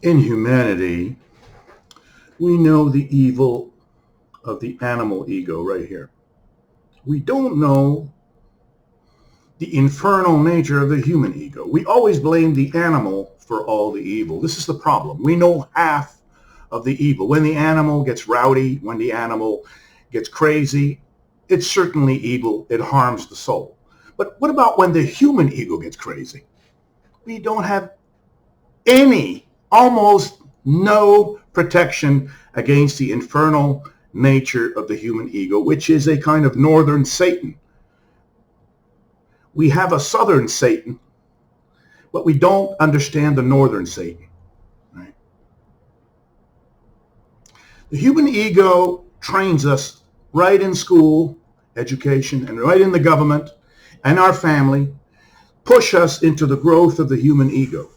In humanity, we know the evil of the animal ego right here. We don't know the infernal nature of the human ego. We always blame the animal for all the evil. This is the problem. We know half of the evil. When the animal gets rowdy, when the animal gets crazy, it's certainly evil. It harms the soul. But what about when the human ego gets crazy? We don't have any, almost no protection against the infernal nature of the human ego, which is a kind of northern Satan. We have a southern Satan, but we don't understand the northern Satan. Right? The human ego trains us right in school, education, and right in the government and our family, push us into the growth of the human ego,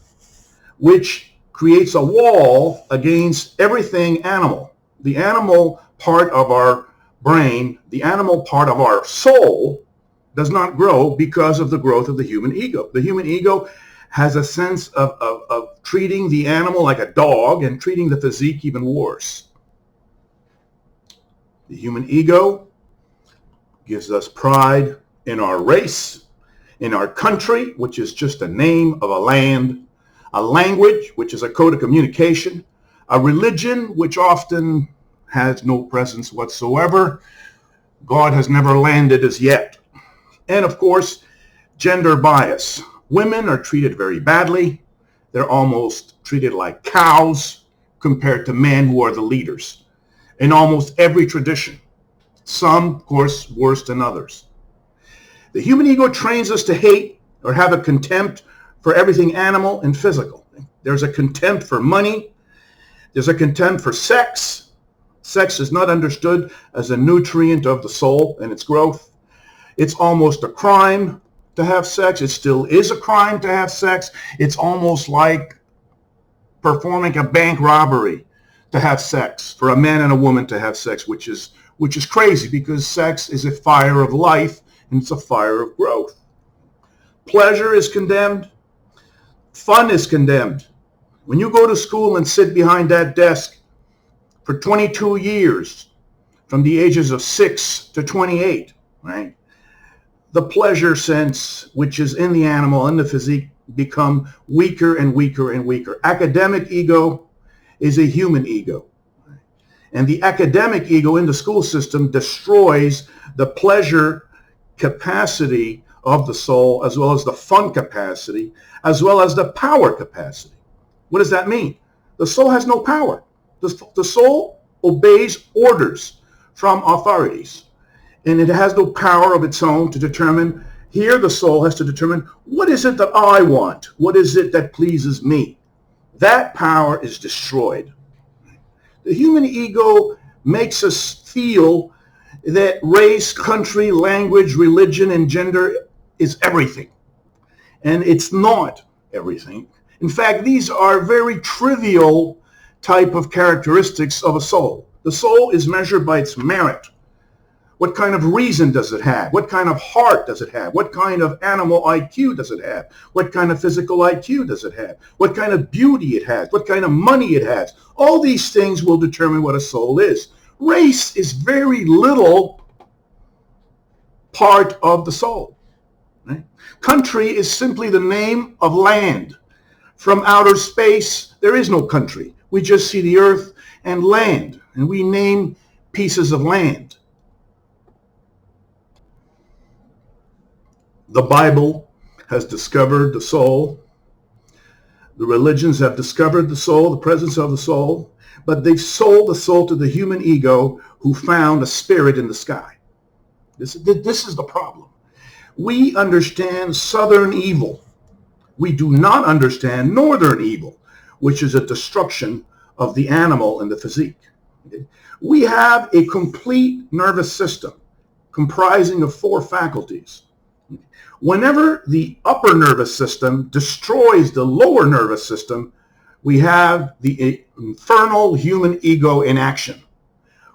which creates a wall against everything animal. The animal part of our brain, the animal part of our soul, does not grow because of the growth of the human ego. The human ego has a sense of treating the animal like a dog and treating the physique even worse. The human ego gives us pride in our race, in our country, which is just a name of a land, a language, which is a code of communication, a religion, which often has no presence whatsoever. God has never landed as yet. And of course, gender bias. Women are treated very badly. They're almost treated like cows compared to men who are the leaders in almost every tradition. Some, of course, worse than others. The human ego trains us to hate or have a contempt for everything animal and physical. There's a contempt for money. There's a contempt for sex. Sex is not understood as a nutrient of the soul and its growth. It's almost a crime to have sex. It still is a crime to have sex. It's almost like performing a bank robbery to have sex, for a man and a woman to have sex, which is crazy, because sex is a fire of life and it's a fire of growth. Pleasure is condemned. Fun is condemned. When you go to school and sit behind that desk for 22 years, from the ages of 6 to 28, right? The pleasure sense, which is in the animal and the physique, become weaker and weaker and weaker. Academic ego is a human ego. And the academic ego in the school system destroys the pleasure capacity of the soul, as well as the fun capacity, as well as the power capacity. What does that mean? The soul has no power. The soul obeys orders from authorities. And it has no power of its own to determine. Here the soul has to determine, what is it that I want? What is it that pleases me? That power is destroyed. The human ego makes us feel that race, country, language, religion, and gender is everything. And it's not everything. In fact, these are very trivial type of characteristics of a soul. The soul is measured by its merit. What kind of reason does it have? What kind of heart does it have? What kind of animal IQ does it have? What kind of physical IQ does it have? What kind of beauty it has? What kind of money it has? All these things will determine what a soul is. Race is very little part of the soul. Right? Country is simply the name of land. From outer space, there is no country. We just see the earth and land, and we name pieces of land. The Bible has discovered the soul. The religions have discovered the soul, the presence of the soul, but they've sold the soul to the human ego, who found a spirit in the sky. This is the problem. We understand southern evil. We do not understand northern evil, which is a destruction of the animal and the physique. We have a complete nervous system comprising of 4 faculties. Whenever the upper nervous system destroys the lower nervous system, we have the infernal human ego in action.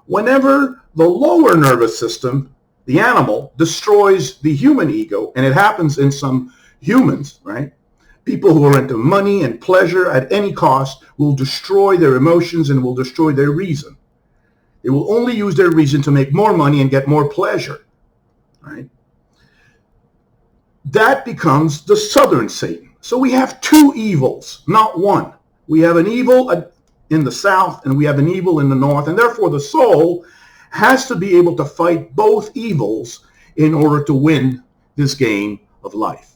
Whenever the lower nervous system, the animal, destroys the human ego, and it happens in some humans, right? People who are into money and pleasure at any cost will destroy their emotions and will destroy their reason. They will only use their reason to make more money and get more pleasure. Right? That becomes the southern Satan. So we have two evils, not one. We have an evil in the south and we have an evil in the north, and therefore the soul has to be able to fight both evils in order to win this game of life.